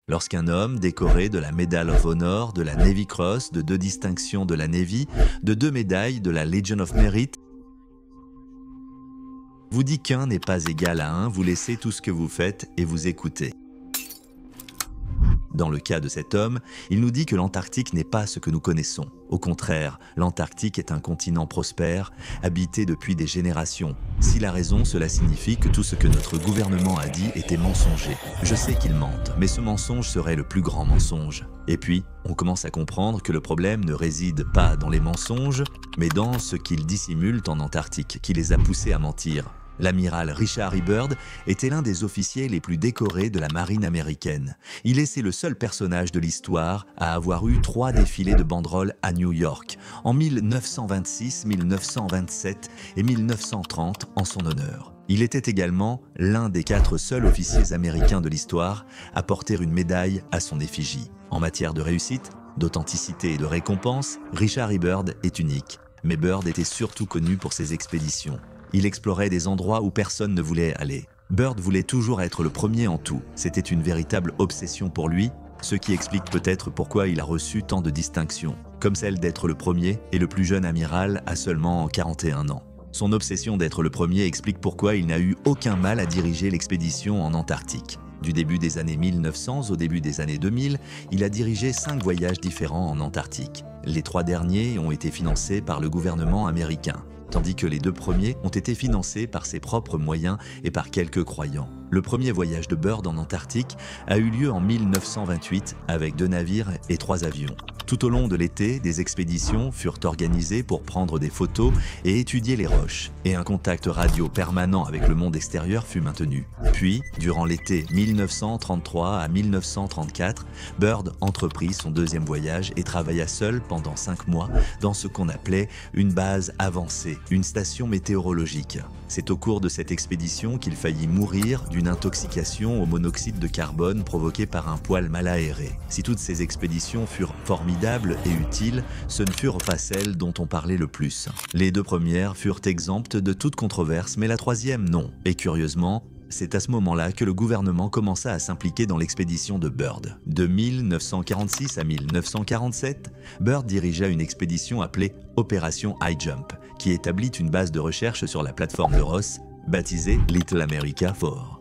Lorsqu'un homme, décoré de la Medal of Honor, de la Navy Cross, de 2 distinctions de la Navy, de 2 médailles de la Legion of Merit, vous dit qu'un n'est pas égal à un, vous laissez tout ce que vous faites et vous écoutez. Dans le cas de cet homme, il nous dit que l'Antarctique n'est pas ce que nous connaissons. Au contraire, l'Antarctique est un continent prospère, habité depuis des générations. S'il a raison, cela signifie que tout ce que notre gouvernement a dit était mensonger. Je sais qu'il mente, mais ce mensonge serait le plus grand mensonge. Et puis, on commence à comprendre que le problème ne réside pas dans les mensonges, mais dans ce qu'ils dissimulent en Antarctique, qui les a poussés à mentir. L'amiral Richard E. Byrd était l'un des officiers les plus décorés de la marine américaine. Il est le seul personnage de l'histoire à avoir eu 3 défilés de banderoles à New York, en 1926, 1927 et 1930 en son honneur. Il était également l'un des 4 seuls officiers américains de l'histoire à porter une médaille à son effigie. En matière de réussite, d'authenticité et de récompense, Richard E. Byrd est unique. Mais Byrd était surtout connu pour ses expéditions. Il explorait des endroits où personne ne voulait aller. Byrd voulait toujours être le premier en tout. C'était une véritable obsession pour lui, ce qui explique peut-être pourquoi il a reçu tant de distinctions, comme celle d'être le premier et le plus jeune amiral à seulement 41 ans. Son obsession d'être le premier explique pourquoi il n'a eu aucun mal à diriger l'expédition en Antarctique. Du début des années 1900 au début des années 2000, il a dirigé 5 voyages différents en Antarctique. Les 3 derniers ont été financés par le gouvernement américain, tandis que les 2 premiers ont été financés par ses propres moyens et par quelques croyants. Le premier voyage de Byrd en Antarctique a eu lieu en 1928 avec 2 navires et 3 avions. Tout au long de l'été, des expéditions furent organisées pour prendre des photos et étudier les roches, et un contact radio permanent avec le monde extérieur fut maintenu. Puis, durant l'été 1933 à 1934, Byrd entreprit son 2e voyage et travailla seul pendant 5 mois dans ce qu'on appelait une base avancée, une station météorologique. C'est au cours de cette expédition qu'il faillit mourir d'une intoxication au monoxyde de carbone provoquée par un poêle mal aéré. Si toutes ces expéditions furent formidables et utiles, ce ne furent pas celles dont on parlait le plus. Les 2 premières furent exemptes de toute controverse, mais la 3e non. Et curieusement, c'est à ce moment-là que le gouvernement commença à s'impliquer dans l'expédition de Byrd. De 1946 à 1947, Byrd dirigea une expédition appelée Opération High Jump, qui établit une base de recherche sur la plateforme de Ross, baptisée Little America 4.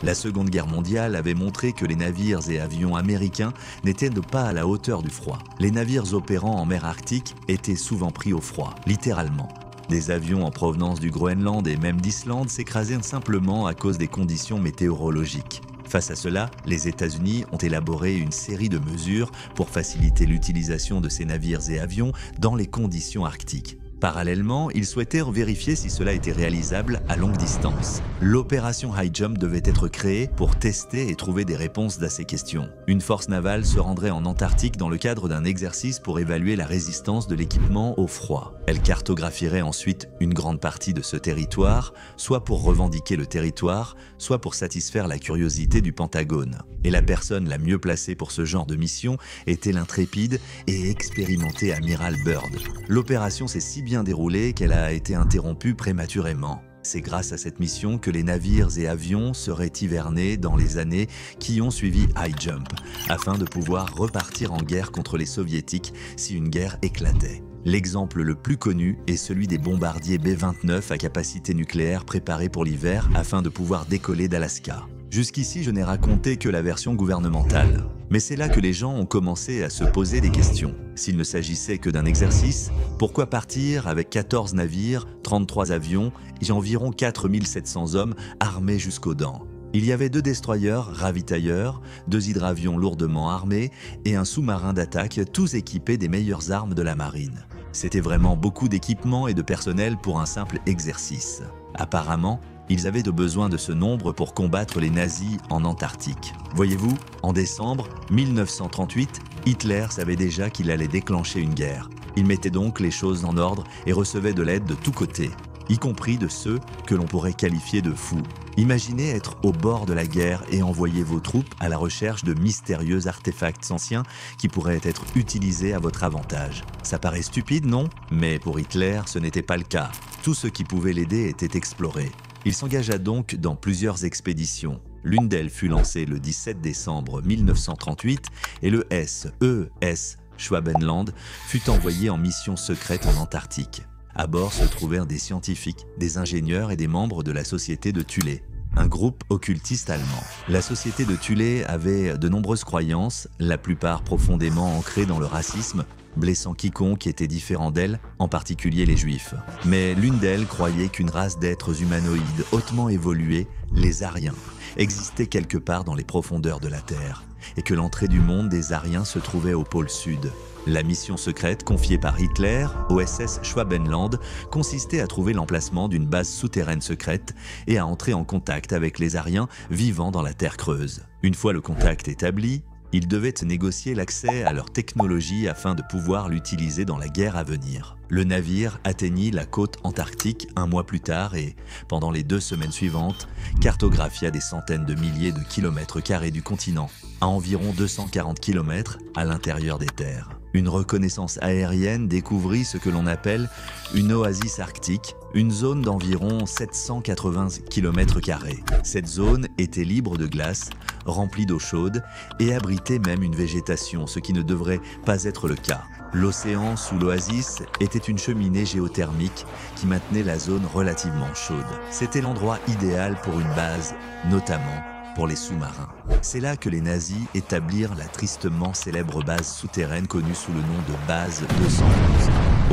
La Seconde Guerre mondiale avait montré que les navires et avions américains n'étaient pas à la hauteur du froid. Les navires opérant en mer Arctique étaient souvent pris au froid, littéralement. Des avions en provenance du Groenland et même d'Islande s'écrasaient simplement à cause des conditions météorologiques. Face à cela, les États-Unis ont élaboré une série de mesures pour faciliter l'utilisation de ces navires et avions dans les conditions arctiques. Parallèlement, ils souhaitèrent vérifier si cela était réalisable à longue distance. L'opération High Jump devait être créée pour tester et trouver des réponses à ces questions. Une force navale se rendrait en Antarctique dans le cadre d'un exercice pour évaluer la résistance de l'équipement au froid. Elle cartographierait ensuite une grande partie de ce territoire, soit pour revendiquer le territoire, soit pour satisfaire la curiosité du Pentagone. Et la personne la mieux placée pour ce genre de mission était l'intrépide et expérimenté amiral Byrd. L'opération s'est si bien déroulée qu'elle a été interrompue prématurément. C'est grâce à cette mission que les navires et avions seraient hivernés dans les années qui ont suivi High Jump, afin de pouvoir repartir en guerre contre les soviétiques si une guerre éclatait. L'exemple le plus connu est celui des bombardiers B-29 à capacité nucléaire préparés pour l'hiver afin de pouvoir décoller d'Alaska. Jusqu'ici, je n'ai raconté que la version gouvernementale. Mais c'est là que les gens ont commencé à se poser des questions. S'il ne s'agissait que d'un exercice, pourquoi partir avec 14 navires, 33 avions et environ 4700 hommes armés jusqu'aux dents? Il y avait 2 destroyers ravitailleurs, 2 hydravions lourdement armés et un sous-marin d'attaque, tous équipés des meilleures armes de la marine. C'était vraiment beaucoup d'équipements et de personnel pour un simple exercice. Apparemment, ils avaient besoin de ce nombre pour combattre les nazis en Antarctique. Voyez-vous, en décembre 1938, Hitler savait déjà qu'il allait déclencher une guerre. Il mettait donc les choses en ordre et recevait de l'aide de tous côtés. y compris de ceux que l'on pourrait qualifier de fous. Imaginez être au bord de la guerre et envoyer vos troupes à la recherche de mystérieux artefacts anciens qui pourraient être utilisés à votre avantage. Ça paraît stupide, non? Mais pour Hitler, ce n'était pas le cas. Tout ce qui pouvait l'aider était exploré. Il s'engagea donc dans plusieurs expéditions. L'une d'elles fut lancée le 17 décembre 1938 et le SES Schwabenland fut envoyé en mission secrète en Antarctique. À bord se trouvèrent des scientifiques, des ingénieurs et des membres de la Société de Thulé, un groupe occultiste allemand. La Société de Thulé avait de nombreuses croyances, la plupart profondément ancrées dans le racisme, blessant quiconque était différent d'elle, en particulier les Juifs. Mais l'une d'elles croyait qu'une race d'êtres humanoïdes hautement évolués, les Ariens, existait quelque part dans les profondeurs de la Terre, et que l'entrée du monde des Ariens se trouvait au pôle Sud. La mission secrète confiée par Hitler au SS Schwabenland consistait à trouver l'emplacement d'une base souterraine secrète et à entrer en contact avec les Ariens vivant dans la Terre creuse. Une fois le contact établi, ils devaient négocier l'accès à leur technologie afin de pouvoir l'utiliser dans la guerre à venir. Le navire atteignit la côte antarctique un mois plus tard et, pendant les 2 semaines suivantes, cartographia des centaines de milliers de kilomètres carrés du continent, à environ 240 kilomètres à l'intérieur des terres. Une reconnaissance aérienne découvrit ce que l'on appelle une oasis arctique, une zone d'environ 780 km². Cette zone était libre de glace, remplie d'eau chaude et abritait même une végétation, ce qui ne devrait pas être le cas. L'océan sous l'oasis était une cheminée géothermique qui maintenait la zone relativement chaude. C'était l'endroit idéal pour une base, notamment pour les sous-marins. C'est là que les nazis établirent la tristement célèbre base souterraine connue sous le nom de base 211.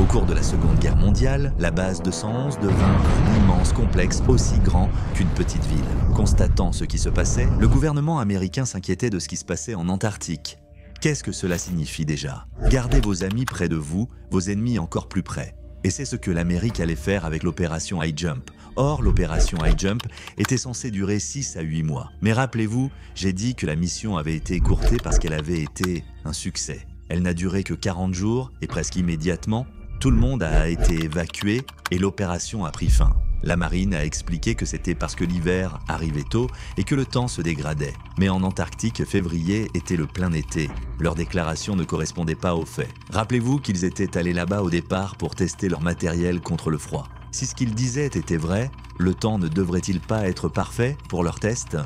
Au cours de la Seconde Guerre mondiale, la base 211 devint un immense complexe aussi grand qu'une petite ville. Constatant ce qui se passait, le gouvernement américain s'inquiétait de ce qui se passait en Antarctique. Qu'est-ce que cela signifie déjà? Gardez vos amis près de vous, vos ennemis encore plus près. Et c'est ce que l'Amérique allait faire avec l'opération High Jump. Or, l'opération High Jump était censée durer 6 à 8 mois. Mais rappelez-vous, j'ai dit que la mission avait été écourtée parce qu'elle avait été un succès. Elle n'a duré que 40 jours et presque immédiatement, tout le monde a été évacué et l'opération a pris fin. La marine a expliqué que c'était parce que l'hiver arrivait tôt et que le temps se dégradait. Mais en Antarctique, février était le plein été. Leur déclaration ne correspondait pas aux faits. Rappelez-vous qu'ils étaient allés là-bas au départ pour tester leur matériel contre le froid. Si ce qu'ils disaient était vrai, le temps ne devrait-il pas être parfait pour leurs tests?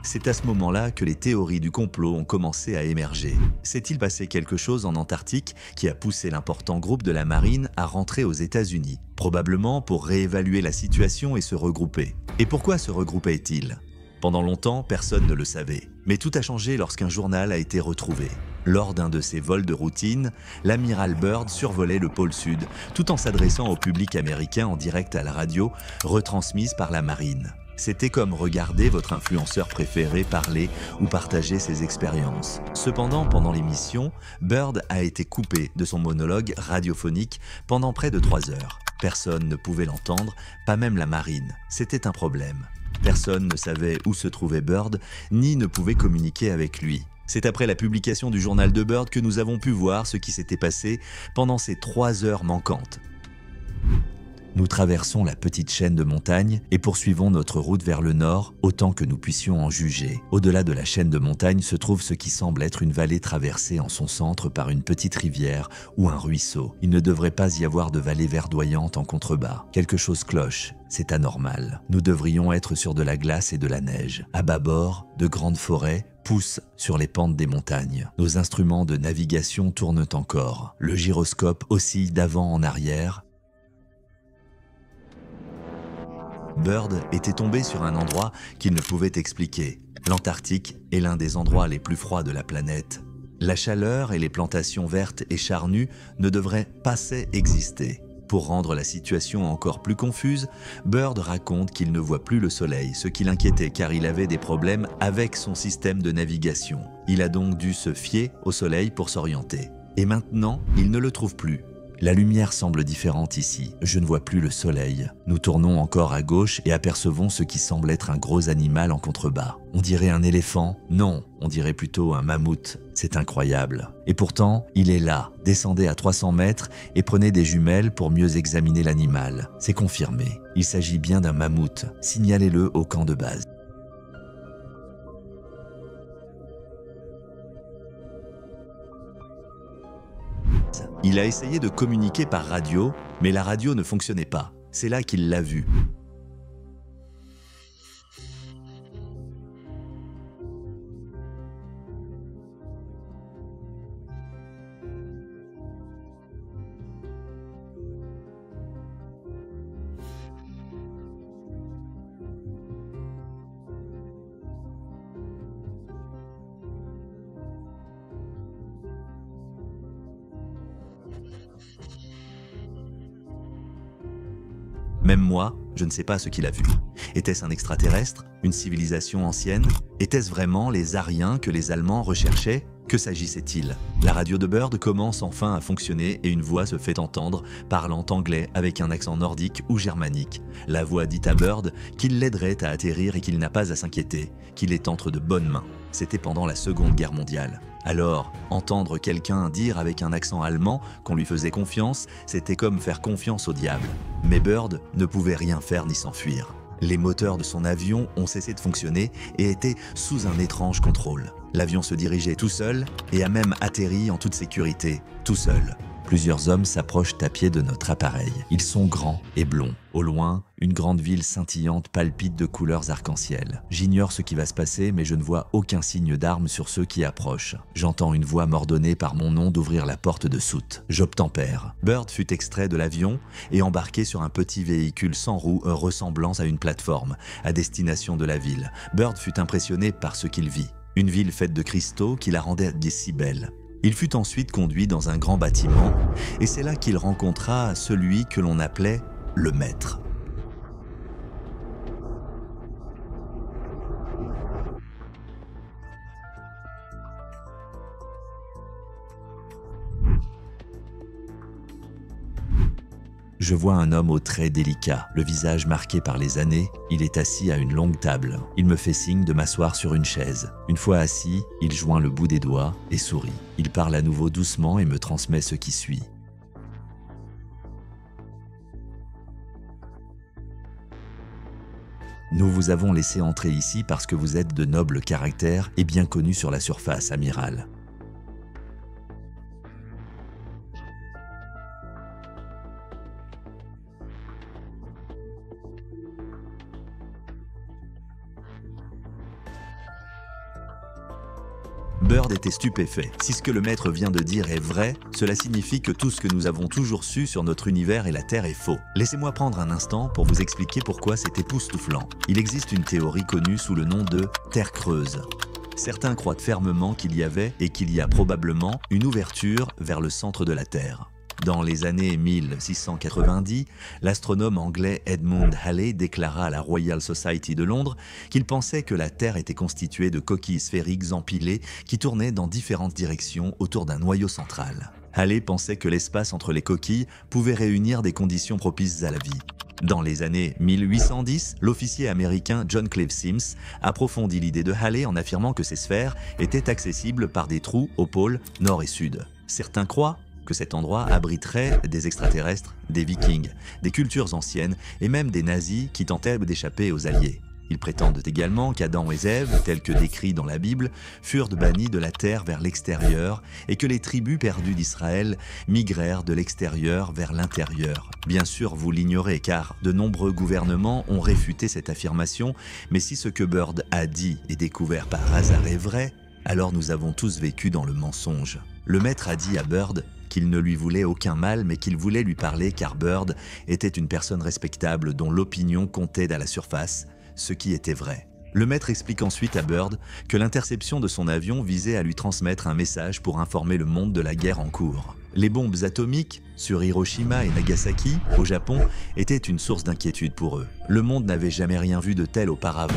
C'est à ce moment-là que les théories du complot ont commencé à émerger. S'est-il passé quelque chose en Antarctique qui a poussé l'important groupe de la marine à rentrer aux États-Unis? Probablement pour réévaluer la situation et se regrouper. Et pourquoi se regroupait-il? Pendant longtemps, personne ne le savait. Mais tout a changé lorsqu'un journal a été retrouvé. Lors d'un de ses vols de routine, l'amiral Byrd survolait le pôle Sud, tout en s'adressant au public américain en direct à la radio, retransmise par la marine. C'était comme regarder votre influenceur préféré parler ou partager ses expériences. Cependant, pendant l'émission, Byrd a été coupé de son monologue radiophonique pendant près de 3 heures. Personne ne pouvait l'entendre, pas même la marine. C'était un problème. Personne ne savait où se trouvait Byrd, ni ne pouvait communiquer avec lui. C'est après la publication du journal de Byrd que nous avons pu voir ce qui s'était passé pendant ces 3 heures manquantes. Nous traversons la petite chaîne de montagnes et poursuivons notre route vers le nord autant que nous puissions en juger. Au-delà de la chaîne de montagnes se trouve ce qui semble être une vallée traversée en son centre par une petite rivière ou un ruisseau. Il ne devrait pas y avoir de vallée verdoyante en contrebas. Quelque chose cloche, c'est anormal. Nous devrions être sur de la glace et de la neige. À bâbord, de grandes forêts poussent sur les pentes des montagnes. Nos instruments de navigation tournent encore. Le gyroscope oscille d'avant en arrière. Byrd était tombé sur un endroit qu'il ne pouvait expliquer. L'Antarctique est l'un des endroits les plus froids de la planète. La chaleur et les plantations vertes et charnues ne devraient pas exister. Pour rendre la situation encore plus confuse, Byrd raconte qu'il ne voit plus le soleil, ce qui l'inquiétait car il avait des problèmes avec son système de navigation. Il a donc dû se fier au soleil pour s'orienter. Et maintenant, il ne le trouve plus. La lumière semble différente ici. Je ne vois plus le soleil. Nous tournons encore à gauche et apercevons ce qui semble être un gros animal en contrebas. On dirait un éléphant? Non, on dirait plutôt un mammouth. C'est incroyable. Et pourtant, il est là. Descendez à 300 mètres et prenez des jumelles pour mieux examiner l'animal. C'est confirmé. Il s'agit bien d'un mammouth. Signalez-le au camp de base. Il a essayé de communiquer par radio, mais la radio ne fonctionnait pas. C'est là qu'il l'a vu. Même moi, je ne sais pas ce qu'il a vu. Était-ce un extraterrestre? Une civilisation ancienne? Étaient-ce vraiment les Ariens que les Allemands recherchaient? Que s'agissait-il? La radio de Bird commence enfin à fonctionner et une voix se fait entendre, parlant anglais avec un accent nordique ou germanique. La voix dit à Bird qu'il l'aiderait à atterrir et qu'il n'a pas à s'inquiéter, qu'il est entre de bonnes mains. C'était pendant la Seconde Guerre mondiale. Alors, entendre quelqu'un dire avec un accent allemand qu'on lui faisait confiance, c'était comme faire confiance au diable. Mais Bird ne pouvait rien faire ni s'enfuir. Les moteurs de son avion ont cessé de fonctionner et étaient sous un étrange contrôle. L'avion se dirigeait tout seul et a même atterri en toute sécurité, tout seul. Plusieurs hommes s'approchent à pied de notre appareil. Ils sont grands et blonds. Au loin, une grande ville scintillante palpite de couleurs arc-en-ciel. J'ignore ce qui va se passer, mais je ne vois aucun signe d'arme sur ceux qui approchent. J'entends une voix m'ordonner par mon nom d'ouvrir la porte de soute. J'obtempère. Bird fut extrait de l'avion et embarqué sur un petit véhicule sans roues ressemblant à une plateforme, à destination de la ville. Bird fut impressionné par ce qu'il vit. Une ville faite de cristaux qui la rendait si belle. Il fut ensuite conduit dans un grand bâtiment et c'est là qu'il rencontra celui que l'on appelait le maître. Je vois un homme aux traits délicats, le visage marqué par les années. Il est assis à une longue table. Il me fait signe de m'asseoir sur une chaise. Une fois assis, il joint le bout des doigts et sourit. Il parle à nouveau doucement et me transmet ce qui suit. Nous vous avons laissé entrer ici parce que vous êtes de nobles caractères et bien connus sur la surface, amiral. Bird était stupéfait. Si ce que le maître vient de dire est vrai, cela signifie que tout ce que nous avons toujours su sur notre univers et la Terre est faux. Laissez-moi prendre un instant pour vous expliquer pourquoi c'est époustouflant. Il existe une théorie connue sous le nom de Terre creuse. Certains croient fermement qu'il y avait et qu'il y a probablement une ouverture vers le centre de la Terre. Dans les années 1690, l'astronome anglais Edmund Halley déclara à la Royal Society de Londres qu'il pensait que la Terre était constituée de coquilles sphériques empilées qui tournaient dans différentes directions autour d'un noyau central. Halley pensait que l'espace entre les coquilles pouvait réunir des conditions propices à la vie. Dans les années 1810, l'officier américain John Clive Sims approfondit l'idée de Halley en affirmant que ces sphères étaient accessibles par des trous aux pôles nord et sud. Certains croient que cet endroit abriterait des extraterrestres, des vikings, des cultures anciennes et même des nazis qui tentaient d'échapper aux Alliés. Ils prétendent également qu'Adam et Ève, tels que décrits dans la Bible, furent bannis de la terre vers l'extérieur et que les tribus perdues d'Israël migrèrent de l'extérieur vers l'intérieur. Bien sûr, vous l'ignorez car de nombreux gouvernements ont réfuté cette affirmation, mais si ce que Bird a dit et découvert par hasard est vrai, alors nous avons tous vécu dans le mensonge. Le maître a dit à Bird qu'il ne lui voulait aucun mal, mais qu'il voulait lui parler car Bird était une personne respectable dont l'opinion comptait à la surface, ce qui était vrai. Le maître explique ensuite à Bird que l'interception de son avion visait à lui transmettre un message pour informer le monde de la guerre en cours. Les bombes atomiques sur Hiroshima et Nagasaki, au Japon, étaient une source d'inquiétude pour eux. Le monde n'avait jamais rien vu de tel auparavant.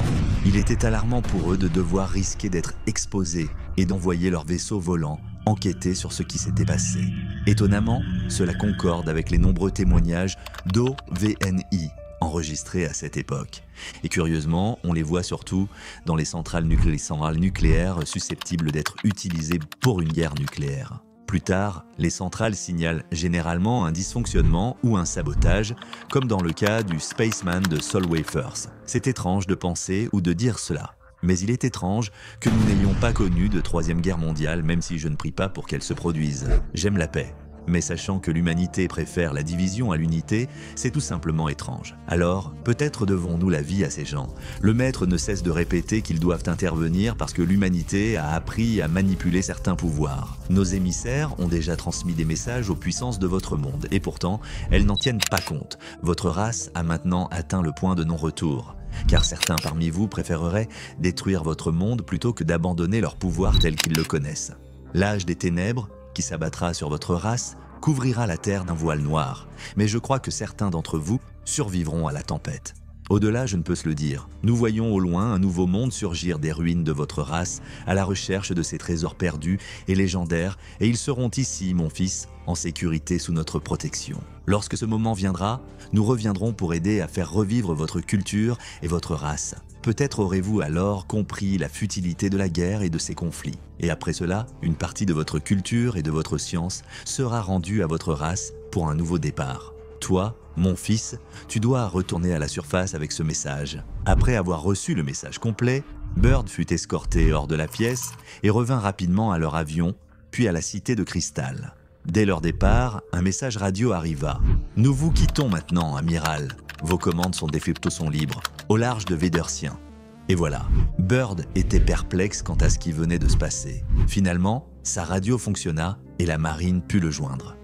Il était alarmant pour eux de devoir risquer d'être exposés et d'envoyer leurs vaisseaux volants enquêter sur ce qui s'était passé. Étonnamment, cela concorde avec les nombreux témoignages d'OVNI enregistrés à cette époque. Et curieusement, on les voit surtout dans les centrales nucléaires susceptibles d'être utilisées pour une guerre nucléaire. Plus tard, les centrales signalent généralement un dysfonctionnement ou un sabotage, comme dans le cas du Spaceman de Solway Firth. C'est étrange de penser ou de dire cela. Mais il est étrange que nous n'ayons pas connu de troisième guerre mondiale, même si je ne prie pas pour qu'elle se produise. J'aime la paix. Mais sachant que l'humanité préfère la division à l'unité, c'est tout simplement étrange. Alors, peut-être devons-nous la vie à ces gens. Le maître ne cesse de répéter qu'ils doivent intervenir parce que l'humanité a appris à manipuler certains pouvoirs. Nos émissaires ont déjà transmis des messages aux puissances de votre monde, et pourtant, elles n'en tiennent pas compte. Votre race a maintenant atteint le point de non-retour. Car certains parmi vous préféreraient détruire votre monde plutôt que d'abandonner leur pouvoir tel qu'ils le connaissent. L'âge des ténèbres, qui s'abattra sur votre race, couvrira la terre d'un voile noir. Mais je crois que certains d'entre vous survivront à la tempête. Au-delà, je ne peux se le dire, nous voyons au loin un nouveau monde surgir des ruines de votre race à la recherche de ces trésors perdus et légendaires, et ils seront ici, mon fils, en sécurité sous notre protection. Lorsque ce moment viendra, nous reviendrons pour aider à faire revivre votre culture et votre race. Peut-être aurez-vous alors compris la futilité de la guerre et de ses conflits. Et après cela, une partie de votre culture et de votre science sera rendue à votre race pour un nouveau départ. Toi, mon fils, tu dois retourner à la surface avec ce message. Après avoir reçu le message complet, Bird fut escorté hors de la pièce et revint rapidement à leur avion, puis à la cité de Cristal. Dès leur départ, un message radio arriva. « Nous vous quittons maintenant, amiral. Vos commandes sont défecto sont libres, au large de Védersien. » Et voilà, Bird était perplexe quant à ce qui venait de se passer. Finalement, sa radio fonctionna et la marine put le joindre.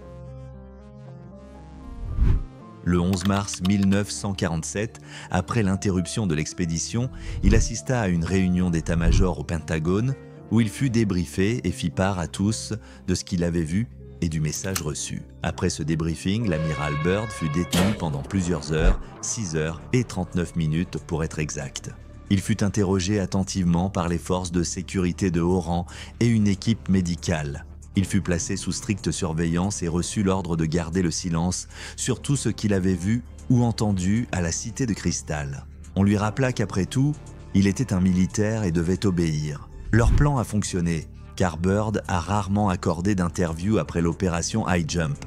Le 11 mars 1947, après l'interruption de l'expédition, il assista à une réunion d'état-major au Pentagone où il fut débriefé et fit part à tous de ce qu'il avait vu et du message reçu. Après ce débriefing, l'amiral Bird fut détenu pendant plusieurs heures, 6 heures et 39 minutes pour être exact. Il fut interrogé attentivement par les forces de sécurité de haut rang et une équipe médicale. Il fut placé sous stricte surveillance et reçut l'ordre de garder le silence sur tout ce qu'il avait vu ou entendu à la cité de Cristal. On lui rappela qu'après tout, il était un militaire et devait obéir. Leur plan a fonctionné, car Bird a rarement accordé d'interview après l'opération High Jump.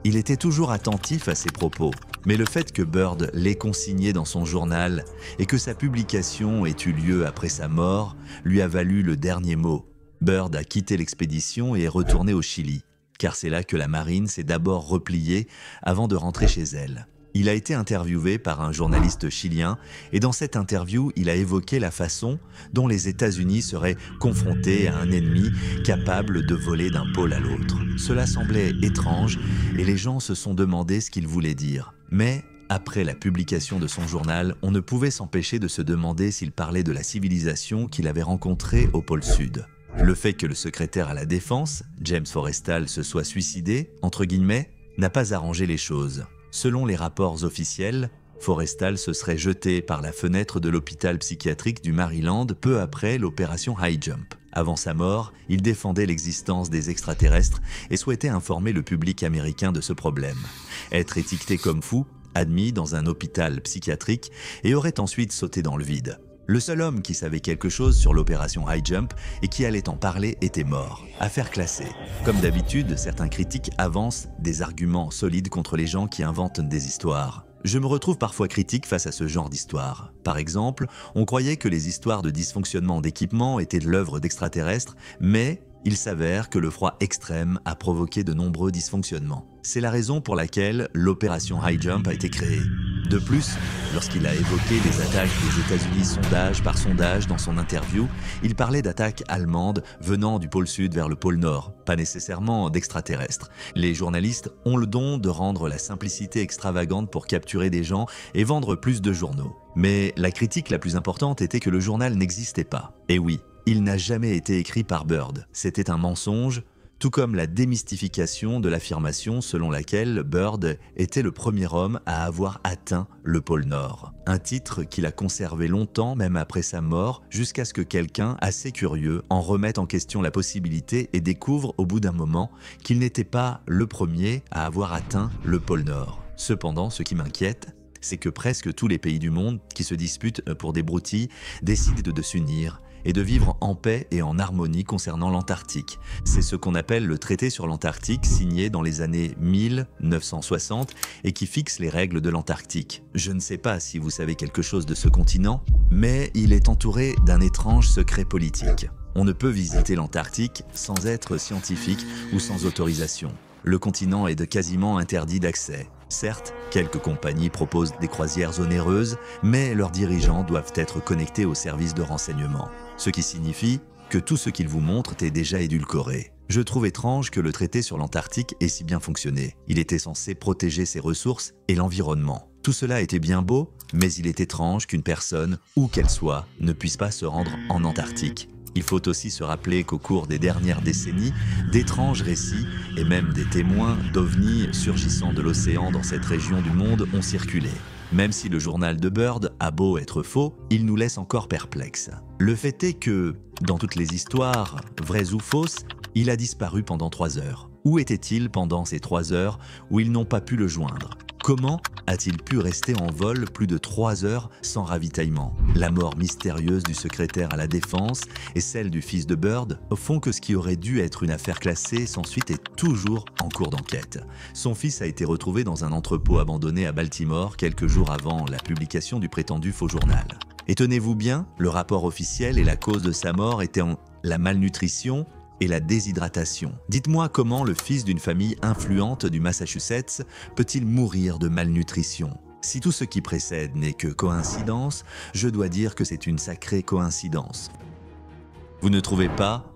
Il était toujours attentif à ses propos, mais le fait que Bird l'ait consigné dans son journal et que sa publication ait eu lieu après sa mort lui a valu le dernier mot. Bird a quitté l'expédition et est retourné au Chili, car c'est là que la marine s'est d'abord repliée avant de rentrer chez elle. Il a été interviewé par un journaliste chilien et dans cette interview, il a évoqué la façon dont les États-Unis seraient confrontés à un ennemi capable de voler d'un pôle à l'autre. Cela semblait étrange et les gens se sont demandé ce qu'il voulait dire. Mais après la publication de son journal, on ne pouvait s'empêcher de se demander s'il parlait de la civilisation qu'il avait rencontrée au pôle Sud. Le fait que le secrétaire à la Défense, James Forrestal, se soit suicidé, entre guillemets, n'a pas arrangé les choses. Selon les rapports officiels, Forrestal se serait jeté par la fenêtre de l'hôpital psychiatrique du Maryland peu après l'opération High Jump. Avant sa mort, il défendait l'existence des extraterrestres et souhaitait informer le public américain de ce problème. Être étiqueté comme fou, admis dans un hôpital psychiatrique et aurait ensuite sauté dans le vide. Le seul homme qui savait quelque chose sur l'opération High Jump et qui allait en parler était mort. Affaire classée. Comme d'habitude, certains critiques avancent des arguments solides contre les gens qui inventent des histoires. Je me retrouve parfois critique face à ce genre d'histoire. Par exemple, on croyait que les histoires de dysfonctionnement d'équipement étaient de l'œuvre d'extraterrestres, mais il s'avère que le froid extrême a provoqué de nombreux dysfonctionnements. C'est la raison pour laquelle l'opération High Jump a été créée. De plus, lorsqu'il a évoqué les attaques des États-Unis sondage par sondage dans son interview, il parlait d'attaques allemandes venant du pôle Sud vers le pôle Nord, pas nécessairement d'extraterrestres. Les journalistes ont le don de rendre la simplicité extravagante pour capturer des gens et vendre plus de journaux. Mais la critique la plus importante était que le journal n'existait pas. Et oui, il n'a jamais été écrit par Bird. C'était un mensonge tout comme la démystification de l'affirmation selon laquelle Byrd était le premier homme à avoir atteint le pôle Nord. Un titre qu'il a conservé longtemps, même après sa mort, jusqu'à ce que quelqu'un, assez curieux, en remette en question la possibilité et découvre au bout d'un moment qu'il n'était pas le premier à avoir atteint le pôle Nord. Cependant, ce qui m'inquiète, c'est que presque tous les pays du monde qui se disputent pour des broutilles décident de s'unir et de vivre en paix et en harmonie concernant l'Antarctique. C'est ce qu'on appelle le traité sur l'Antarctique, signé dans les années 1960 et qui fixe les règles de l'Antarctique. Je ne sais pas si vous savez quelque chose de ce continent, mais il est entouré d'un étrange secret politique. On ne peut visiter l'Antarctique sans être scientifique ou sans autorisation. Le continent est quasiment interdit d'accès. Certes, quelques compagnies proposent des croisières onéreuses, mais leurs dirigeants doivent être connectés aux services de renseignement. Ce qui signifie que tout ce qu'ils vous montrent est déjà édulcoré. Je trouve étrange que le traité sur l'Antarctique ait si bien fonctionné. Il était censé protéger ses ressources et l'environnement. Tout cela était bien beau, mais il est étrange qu'une personne, où qu'elle soit, ne puisse pas se rendre en Antarctique. Il faut aussi se rappeler qu'au cours des dernières décennies, d'étranges récits et même des témoins d'ovnis surgissant de l'océan dans cette région du monde ont circulé. Même si le journal de Byrd a beau être faux, il nous laisse encore perplexes. Le fait est que, dans toutes les histoires, vraies ou fausses, il a disparu pendant 3 heures. Où était-il pendant ces 3 heures où ils n'ont pas pu le joindre? Comment a-t-il pu rester en vol plus de 3 heures sans ravitaillement? La mort mystérieuse du secrétaire à la Défense et celle du fils de Byrd font que ce qui aurait dû être une affaire classée sans suite est toujours en cours d'enquête. Son fils a été retrouvé dans un entrepôt abandonné à Baltimore quelques jours avant la publication du prétendu faux journal. Et tenez-vous bien, le rapport officiel et la cause de sa mort étaient la malnutrition et la déshydratation. Dites-moi comment le fils d'une famille influente du Massachusetts peut-il mourir de malnutrition? Si tout ce qui précède n'est que coïncidence, je dois dire que c'est une sacrée coïncidence. Vous ne trouvez pas?